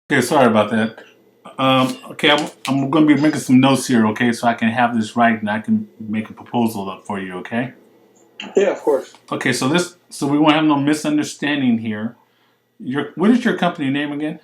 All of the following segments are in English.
Okay, sorry about that. Okay, I'm going to be making some notes here, okay, so I can have this right and I can make a proposal up for you, okay? Yeah, of course. Okay, so we won't have no misunderstanding here. What is your company name again?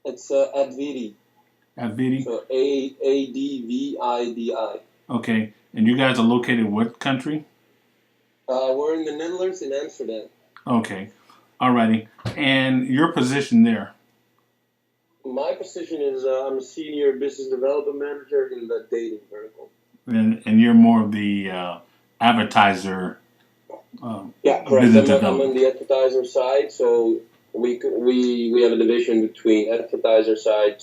It's Advidi. Advidi. So Advidi. Okay, and you guys are located in what country? We're in the Netherlands in Amsterdam. Okay, alrighty. And your position there? My position is I'm a senior business development manager in the dating vertical. And you're more of the advertiser, Yeah, correct. business I'm on development. the advertiser side, so we have a division between advertiser side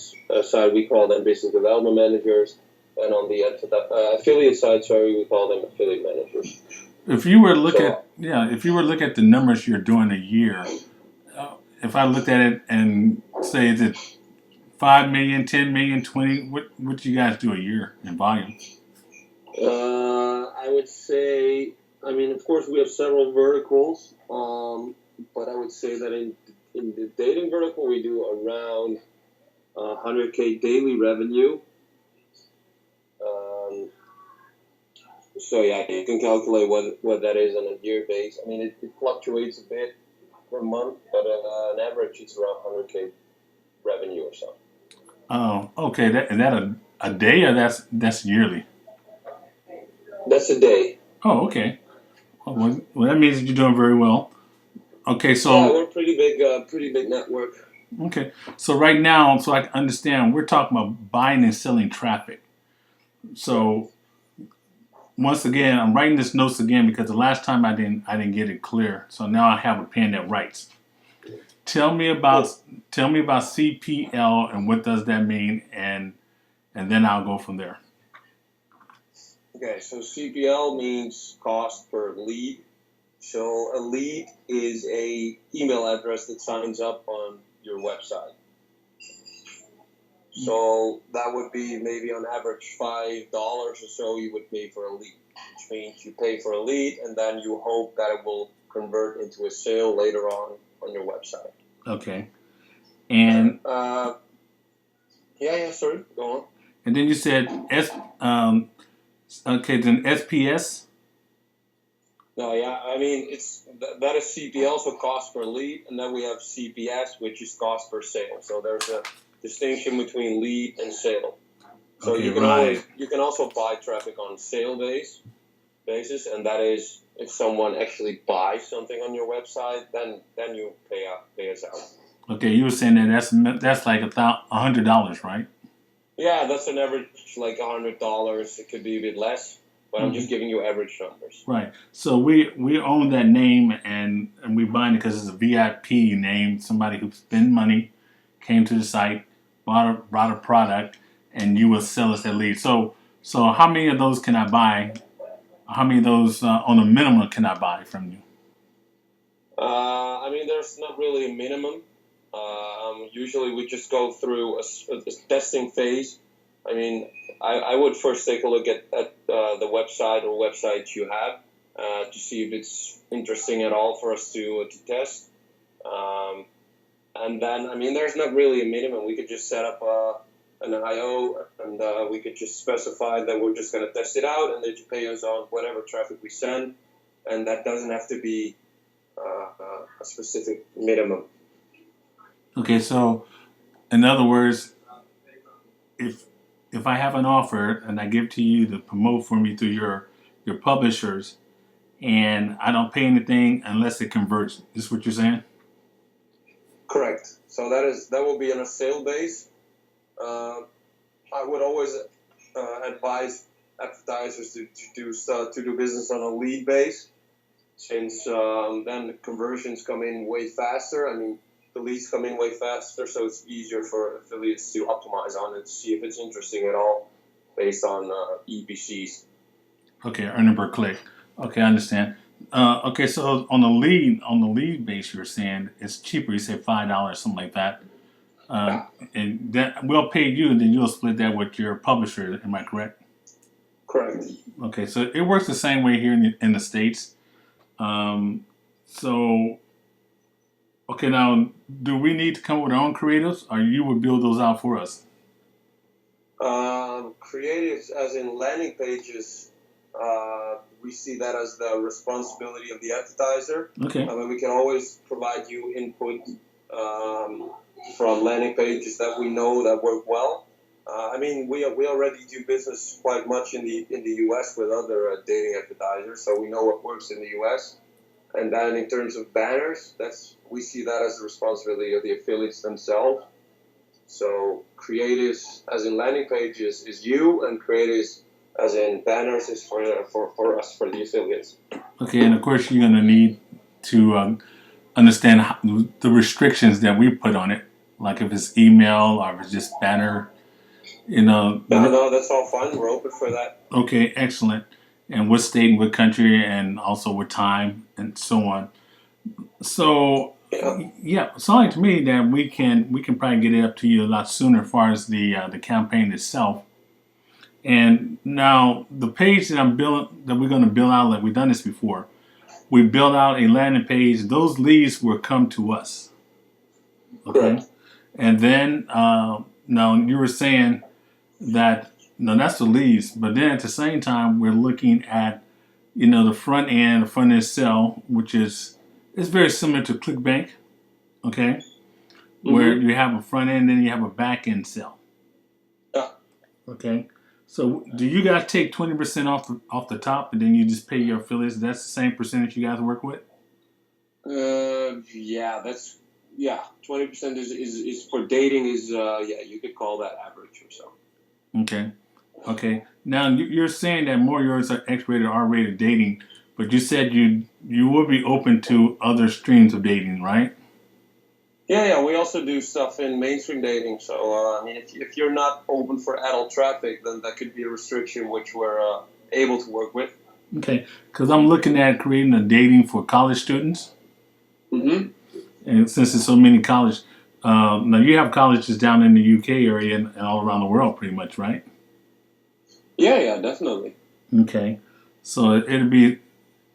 we call them business development managers, and on the affiliate side, sorry, we call them affiliate managers. If you were to look So at if you were to look at the numbers you're doing a year, if I looked at it and say is it 5 million, 10 million, 20, what do you guys do a year in volume? I would say, I mean, of course, we have several verticals, but I would say that in the dating vertical, we do around 100K daily revenue. Um, so yeah, you can calculate what that is on a year base. I mean, it fluctuates a bit per month, but on average, it's around 100K revenue or so. Oh, okay. Is that a day or that's yearly? That's a day. Oh, okay. Well, that means you're doing very well. Okay, Yeah, so we're pretty big network. okay, so right now, so I can understand, we're talking about buying and selling traffic. So Correct. once again, I'm writing this notes again because the last time I didn't get it clear. So now I have a pen that writes. Tell me about Cool. tell me about CPL and what does that mean, and then I'll go from there. Okay, so CPL means cost per lead. So a lead is a email address that signs up on your website. So that would be maybe on average $5 or so you would pay for a lead, which means you pay for a lead and then you hope that it will convert into a sale later on your website. Okay, and Uh, yeah, sorry, go on. and then you said um okay then SPS. No, yeah, I mean that is CPL, so cost per lead, and then we have CPS, which is cost per sale. So there's a distinction between lead and sale. So Okay, right. you can also buy traffic on basis, and that is if someone actually buys something on your website, then you pay us out. Okay, you were saying that that's like $100, right? Yeah, that's an average like $100. It could be a bit less, but I'm Hmm. just giving you average numbers. Right. So we own that name and we bind it because it's a VIP name. Somebody who spent money, came to the site, bought a product, and you will sell us that lead. So how many of those can I buy? How many of those on a minimum can I buy from you? I mean, there's not really a minimum. Usually, we just go through a testing phase. I mean, I would first take a look at the website or websites you have to see if it's interesting at all for us to test. Um, and then, I mean, there's not really a minimum. We could just set up an IO and we could just specify that we're just going to test it out and that you pay us on whatever traffic we send. And that doesn't have to be a specific minimum. Okay, so in other words, if if I have an offer and I give to you to promote for me through your publishers, and I don't pay anything unless it converts, is what you're saying? Correct. So that will be on a sale base. Uh, I would always advise advertisers to do business on a lead base, since then the conversions come in way faster. I mean, the leads come in way faster, so it's easier for affiliates to optimize on it to see if it's interesting at all, based on EPCs. Okay, earning per click. Okay, I understand. Okay, so on the lead base, you're saying it's cheaper. You said $5, something like that. Uh, Yeah, and that we'll pay you, and then you'll split that with your publisher. Am I correct? correct. Okay, so it works the same way here in the states. Um, so Okay, now do we need to come up with our own creatives, or you would build those out for us? Creatives, as in landing pages, we see that as the responsibility of the advertiser. Okay. I mean, we can always provide you input from landing pages that we know that work well. I mean, we already do business quite much in the U.S. with other dating advertisers, so we know what works in the U.S. And then in terms of banners, we see that as the responsibility of the affiliates themselves. So creatives, as in landing pages, is you, and creatives, as in banners, is for us, for the affiliates. Okay, and of course you're gonna need to understand the restrictions that we put on it, like if it's email or if it's just banner. You know. No, no, that's all fine. We're open for that. Okay, excellent. And what state and what country, and also what time, and so on. So Yeah. yeah, it's like to me that we can probably get it up to you a lot sooner as far as the campaign itself. And now the page that we're going to build out, like we've done this before. We build out a landing page. Those leads will come to us. Okay. Correct. And then now you were saying that no, that's the leads, but then at the same time we're looking at the front end sell, which is it's very similar to ClickBank, okay, where Mm-hmm. you have a front end and you have a back end sell, Yeah. okay. So do you guys take 20% off the top, and then you just pay your affiliates? That's the same percentage you guys work with. Yeah, that's 20% is for dating is you could call that average or so. Okay. Okay. Now you're saying that more yours are X-rated, R-rated dating, but you said you will be open to other streams of dating, right? Yeah. We also do stuff in mainstream dating. So I mean, if you're not open for adult traffic, then that could be a restriction which we're able to work with. Okay. Because I'm looking at creating a dating for college students, Mm-hmm. and since there's so many college, now you have colleges down in the UK area and all around the world, pretty much, right? Yeah, definitely. Okay. So it'll be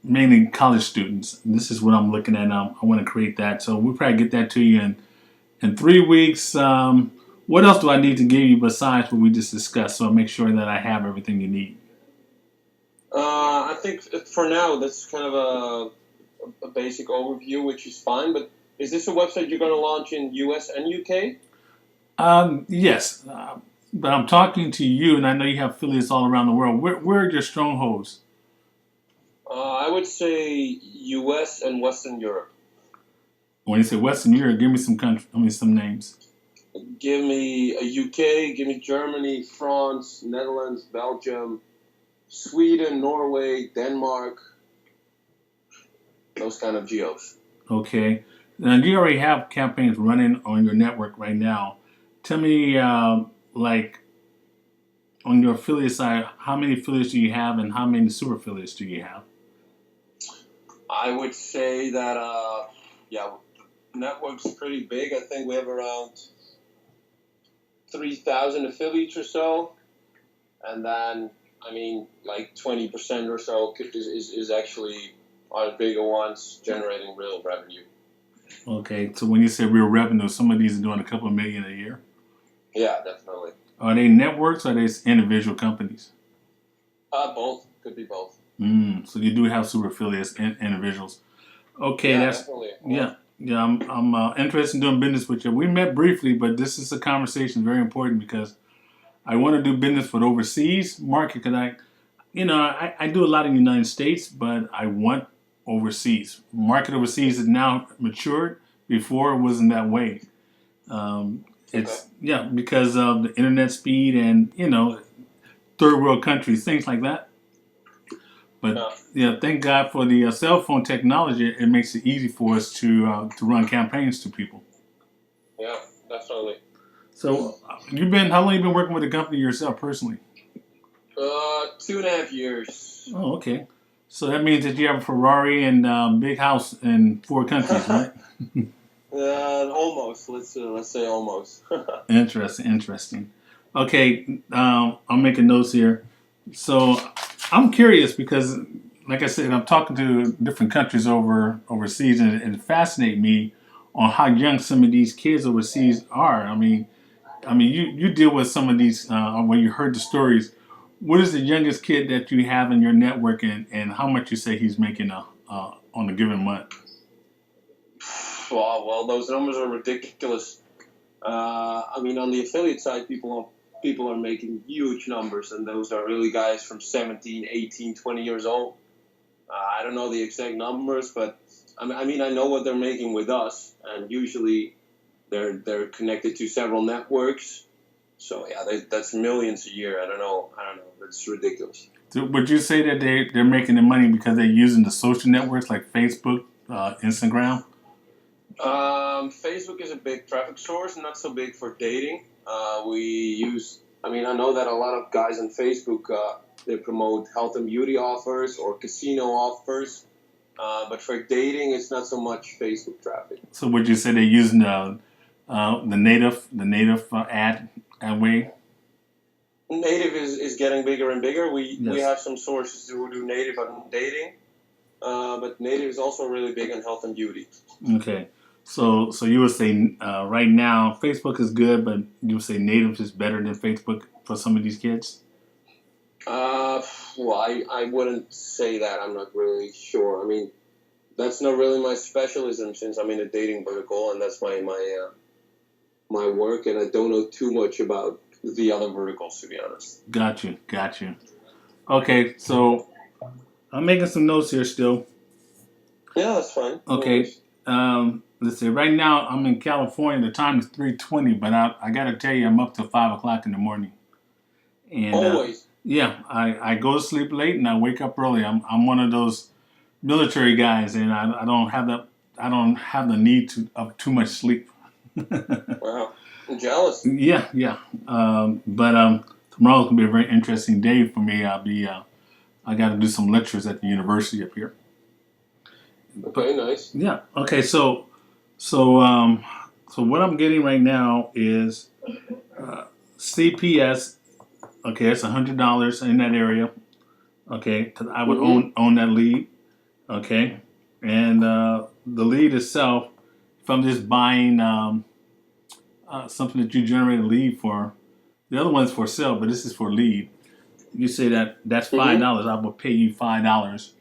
mainly college students. And this is what I'm looking at now. I want to create that. So we'll probably get that to you in 3 weeks. What else do I need to give you besides what we just discussed? So I'll make sure that I have everything you need. I think for now that's kind of a basic overview, which is fine. But is this a website you're going to launch in US and UK? Yes, but I'm talking to you, and I know you have affiliates all around the world. Where are your strongholds? I would say US and Western Europe. When you say Western Europe, give me some country. I mean some names. Give me a UK, give me Germany, France, Netherlands, Belgium, Sweden, Norway, Denmark, those kind of geos. Okay. Now you already have campaigns running on your network right now. Tell me, like on your affiliate side, how many affiliates do you have, and how many super affiliates do you have? I would say that, the network's pretty big. I think we have around 3,000 affiliates or so. And then, I mean, like 20% or so is actually our bigger ones generating real revenue. Okay, so when you say real revenue, some of these are doing a couple of million a year. Yeah, definitely. Are they networks or are they individual companies? Both. Could be both. So you do have super affiliates and individuals. Okay, Yeah, that's definitely. yeah. I'm interested in doing business with you. We met briefly, but this is a conversation very important because I want to do business for the overseas market. Because I do a lot in the United States, but I want overseas. Market overseas is now matured. Before it wasn't that way. Okay. It's because of the internet speed and third world countries, things like that. But Yeah. thank God for the cell phone technology. It makes it easy for us to run campaigns to people. Yeah, definitely. So how long you been working with the company yourself personally? 2.5 years. Oh, okay. So that means that you have a Ferrari and big house in 4 countries, right? Almost. Let's say almost. Interesting. Okay, I'm making notes here. So I'm curious because, like I said, I'm talking to different countries overseas, and it fascinates me on how young some of these kids overseas are. You deal with some of these when you heard the stories. What is the youngest kid that you have in your network, and how much you say he's making on a given month? Well, those numbers are ridiculous. On the affiliate side, people are making huge numbers, and those are really guys from 17, 18, 20 years old. I don't know the exact numbers, but I know what they're making with us, and usually they're connected to several networks. So yeah, that's millions a year. I don't know. It's ridiculous. So would you say that they're making the money because they're using the social networks like Facebook, Instagram? Facebook is a big traffic source, not so big for dating. We use. I know that a lot of guys on Facebook they promote health and beauty offers or casino offers, but for dating, it's not so much Facebook traffic. So would you say they're using the native ad way? Native is getting bigger and bigger. We Yes. have some sources who do native on dating, but native is also really big on health and beauty. Okay. So you would say right now Facebook is good, but you would say native is better than Facebook for some of these kids? I wouldn't say that. I'm not really sure. That's not really my specialism since I'm in the dating vertical, and that's my work, and I don't know too much about the other verticals, to be honest. Got you. Okay, so I'm making some notes here still. Yeah, that's fine. No Okay. worries. Let's see. Right now I'm in California. The time is 3:20, but I gotta tell you, I'm up till 5 o'clock in the morning. And Always. yeah, I go to sleep late and I wake up early. I'm one of those military guys, and I don't have the need of too much sleep. Wow. I'm jealous. Yeah. But tomorrow's gonna be a very interesting day for me. I got to do some lectures at the university up here. Okay, nice. Yeah. Okay. So what I'm getting right now is CPS. Okay, it's $100 in that area. Okay, 'cause I would Mm-hmm. own that lead. Okay, and the lead itself, if I'm just buying something that you generate a lead for, the other one's for sale, but this is for lead. You say that's Mm-hmm. $5. I will pay you $5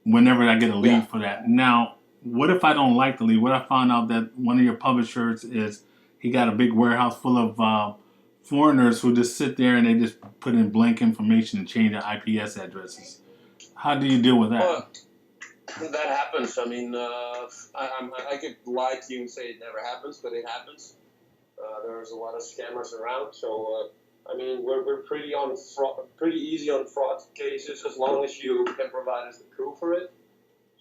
whenever I get a lead Yeah. for that. Now, what if I don't like the lead? What if I find out that one of your publishers is he got a big warehouse full of foreigners who just sit there and they just put in blank information and change their IPS addresses? How do you deal with that? Well, that happens. I could lie to you and say it never happens, but it happens. There's a lot of scammers around, so we're pretty easy on fraud cases as long as you can provide us the proof for it.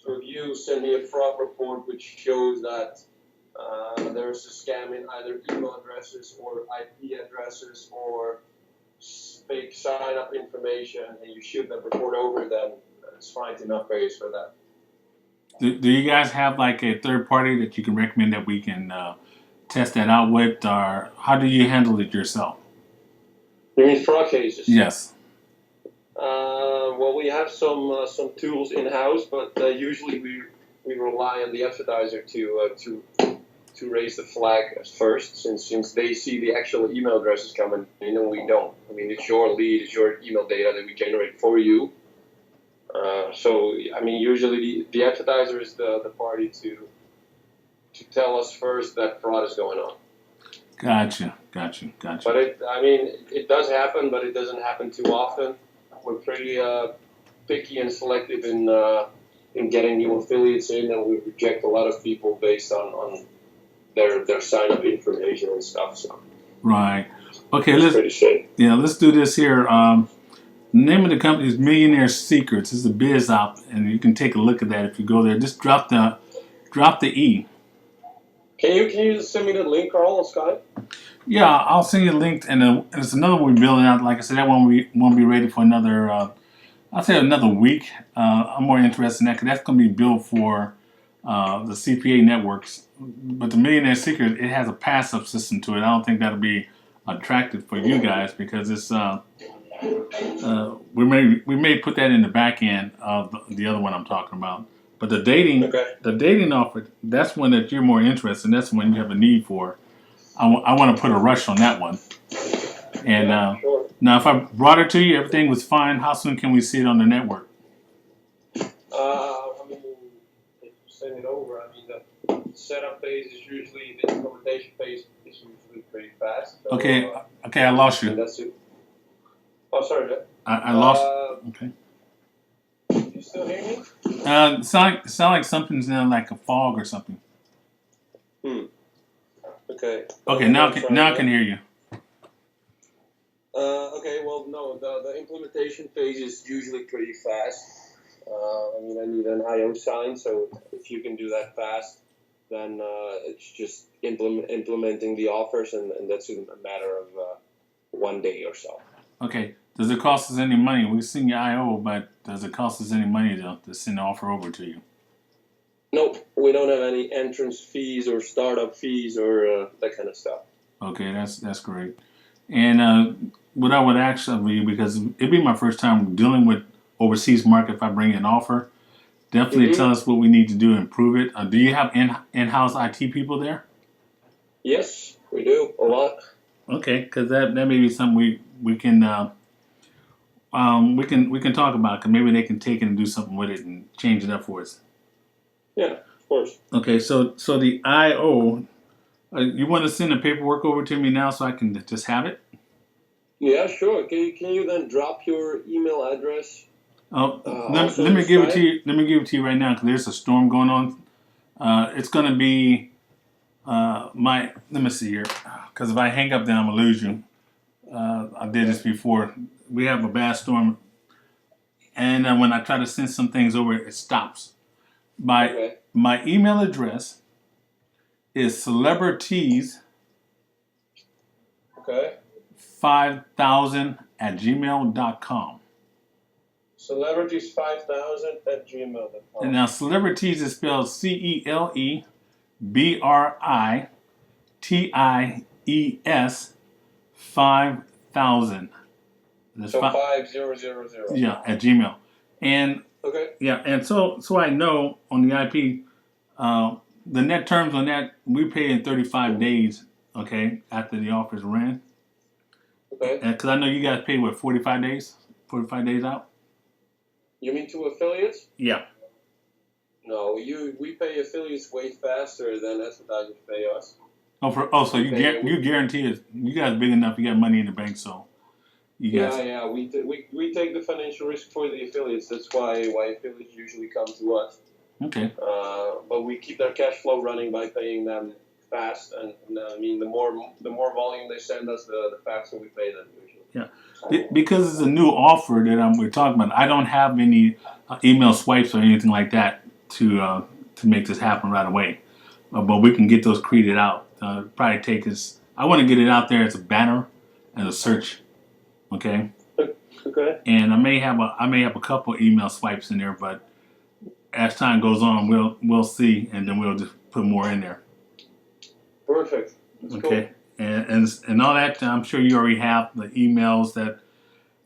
So if you send me a fraud report which shows that there's a scam in either email addresses or IP addresses or fake sign-up information, and you shoot that report over, then it's fine to not pay us for that. Do you guys have like a third party that you can recommend that we can test that out with, or how do you handle it yourself? You mean fraud cases? Yes. Well, we have some tools in house, but usually we rely on the advertiser to raise the flag at first, since they see the actual email addresses coming in and we don't. It's your lead, it's your email data that we generate for you. Usually the advertiser is the party to tell us first that fraud is going on. Gotcha. But it does happen, but it doesn't happen too often. We're pretty picky and selective in getting new affiliates in, and we reject a lot of people based on their sign up information and stuff. So Right. Okay. it's pretty safe. Let's do this here. The name of the company is Millionaire Secrets. It's a biz op, and you can take a look at that if you go there. Just drop the E. Can you send me the link, Carl, on Skype? Yeah, I'll send you a link, and it's another one we're building out. Like I said, that one we won't be ready for another. I'll say another week. I'm more interested in that because that's going to be built for the CPA networks. But the Millionaire Secret, it has a passive system to it. I don't think that'll be attractive for you guys because it's we may put that in the back end of the other one I'm talking about. But the Okay. dating offer, that's one that you're more interested in. That's one you have a need for. I want to put a rush on that one. And Yeah, sure. now, if I brought it to you, everything was fine. How soon can we see it on the network? I mean, if you send it over, I mean, the setup phase is usually, the implementation phase is usually pretty fast. So, Okay, okay, I lost and you. that's it. Oh, sorry, man. I lost. Uh, Okay. you still hear me? Sound like something's in like a fog or something. Okay. Okay, now I can hear you. Okay, well, no, the implementation phase is usually pretty fast. I mean, I need an IO sign, so if you can do that fast, then it's just implementing the offers, and that's in a matter of 1 day or so. Okay. Does it cost us any money? We've seen your IO, but does it cost us any money to send the offer over to you? Nope, we don't have any entrance fees or startup fees or that kind of stuff. Okay, that's great. And what I would ask of you, because it'd be my first time dealing with overseas market if I bring an offer, definitely Mm-hmm. tell us what we need to do to improve it. Do you have in-house IT people there? Yes, we do a lot. Okay, because that may be something we can talk about. Because maybe they can take it and do something with it and change it up for us. Yeah, of course. Okay, so the IO, you want to send the paperwork over to me now so I can just have it? Yeah, sure. Can you then drop your email address Oh, also let in me the give it to Skype? you. Let me give it to you right now because there's a storm going on. It's going to be my. Let me see here, because if I hang up, then I'm gonna lose you. I did this before. We have a bad storm, and when I try to send some things over, it stops. Okay. My email address is celebrities Okay. 5000 at gmail.com. Celebrities5000@gmail.com. And now celebrities is spelled CELEBRITIES 5000. That's So 5000. yeah, at Gmail. And Okay. yeah, and so I know on the IP, the net terms on that we pay in 35 days. Okay, after the offer's ran, Okay. because I know you guys pay what 45 days, 45 days out. You mean to affiliates? Yeah. No, we pay affiliates way faster than advertisers pay us. So you Okay. you guarantee it. You guys big enough. You got money in the bank, so you guys. Yeah. We take the financial risk for the affiliates. That's why affiliates usually come to us. Okay. But we keep their cash flow running by paying them fast, and I mean the more volume they send us, the faster we pay them usually. Yeah. Because it's a new offer that we're talking about. I don't have any email swipes or anything like that to make this happen right away. But we can get those created out. Probably take us. I want to get it out there as a banner and a search. Okay. Okay. And I may have a couple email swipes in there, but as time goes on, we'll see, and then we'll just put more in there. Perfect. That's okay. Cool. And all that. I'm sure you already have the emails that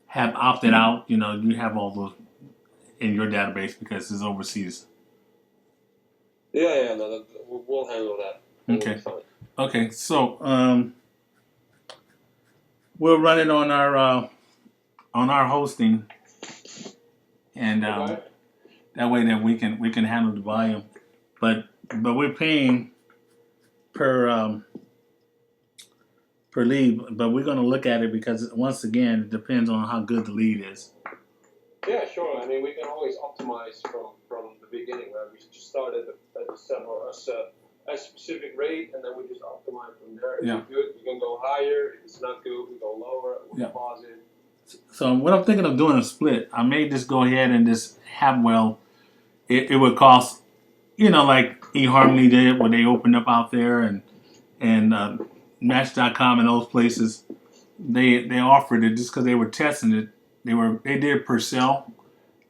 have opted out. You know, you have all those in your database because it's overseas. Yeah. No, we'll handle that. Okay. Okay. So we'll run it on our hosting, and Okay. that way that we can handle the volume, but we're paying per lead, but we're going to look at it because once again it depends on how good the lead is. Yeah, sure. I mean, we can always optimize from the beginning. Right? We just start at a specific rate, and then we just optimize from there. If it's good, we can go higher. If it's not good, we go lower. We pause it. So what I'm thinking of doing a split. I may just go ahead and just have it would cost, like eHarmony did when they opened up out there, and Match.com and those places, they offered it just because they were testing it. They did per sell,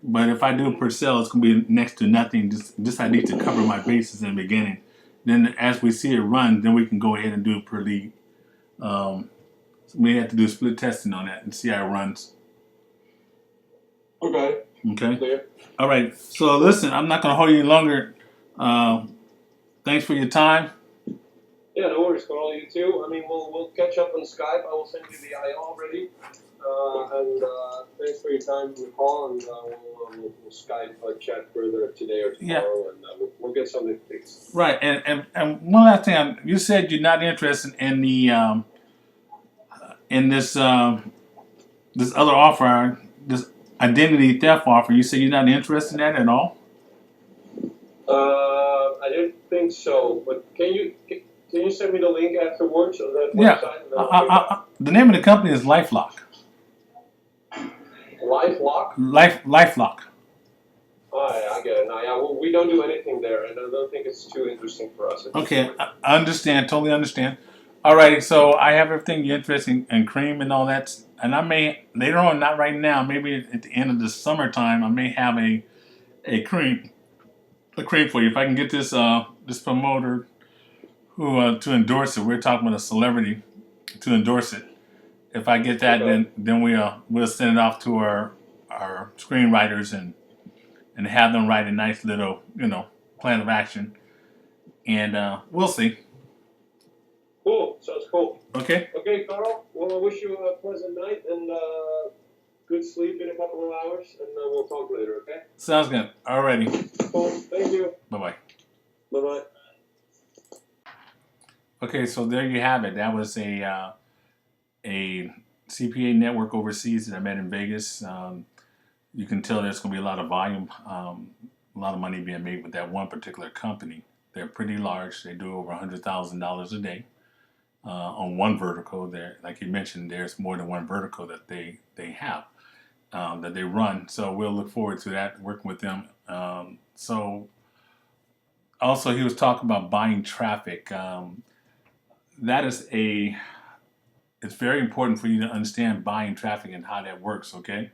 but if I do per sell, it's gonna be next to nothing. Just I need to cover my bases in the beginning. Then as we see it run, then we can go ahead and do it per lead. So we have to do split testing on that and see how it runs. Okay. Okay. Clear? All right. So listen, I'm not going to hold you any longer. Thanks for your time. Yeah, no worries, Carl. You too. I mean, we'll catch up on Skype. I will send you the IO already. And thanks for your time for the call, and we'll Skype chat further today or Yeah. tomorrow, and we'll get something fixed. Right. And one last thing. You said you're not interested in the in this other offer, this identity theft offer. You said you're not interested in that at all. I didn't think so, but can you send me the link afterwards of that Yeah. website? And then I'll check it out. The name of the company is LifeLock. LifeLock? LifeLock. Oh, yeah, I get it now. Yeah, well, we don't do anything there, and I don't think it's too interesting for us. Okay, I understand. Totally understand. All right, so I have everything you're interested in cream and all that, and I may later on, not right now, maybe at the end of the summertime, I may have a cream for you. If I can get this promoter who to endorse it, we're talking about a celebrity to endorse it. If I get that, Okay. then we'll send it off to our screenwriters and have them write a nice little plan of action, and we'll see. Cool. Sounds cool. Okay, Okay, Carl. Well, I wish you a pleasant night and good sleep in a couple of hours, and we'll talk later. Okay. sounds good. Alrighty, Cool. Thank you. bye bye. Bye bye. Okay, so there you have it. That was a CPA network overseas that I met in Vegas. You can tell there's going to be a lot of volume, a lot of money being made with that one particular company. They're pretty large. They do over $100,000 a day on one vertical. There, like you mentioned, there's more than one vertical that they have that they run. So we'll look forward to that, working with them. So also, he was talking about buying traffic. That is it's very important for you to understand buying traffic and how that works, okay?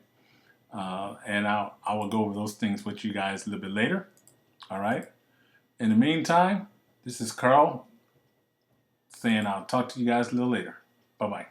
And I will go over those things with you guys a little bit later, all right? In the meantime, this is Carl saying I'll talk to you guys a little later. Bye-bye.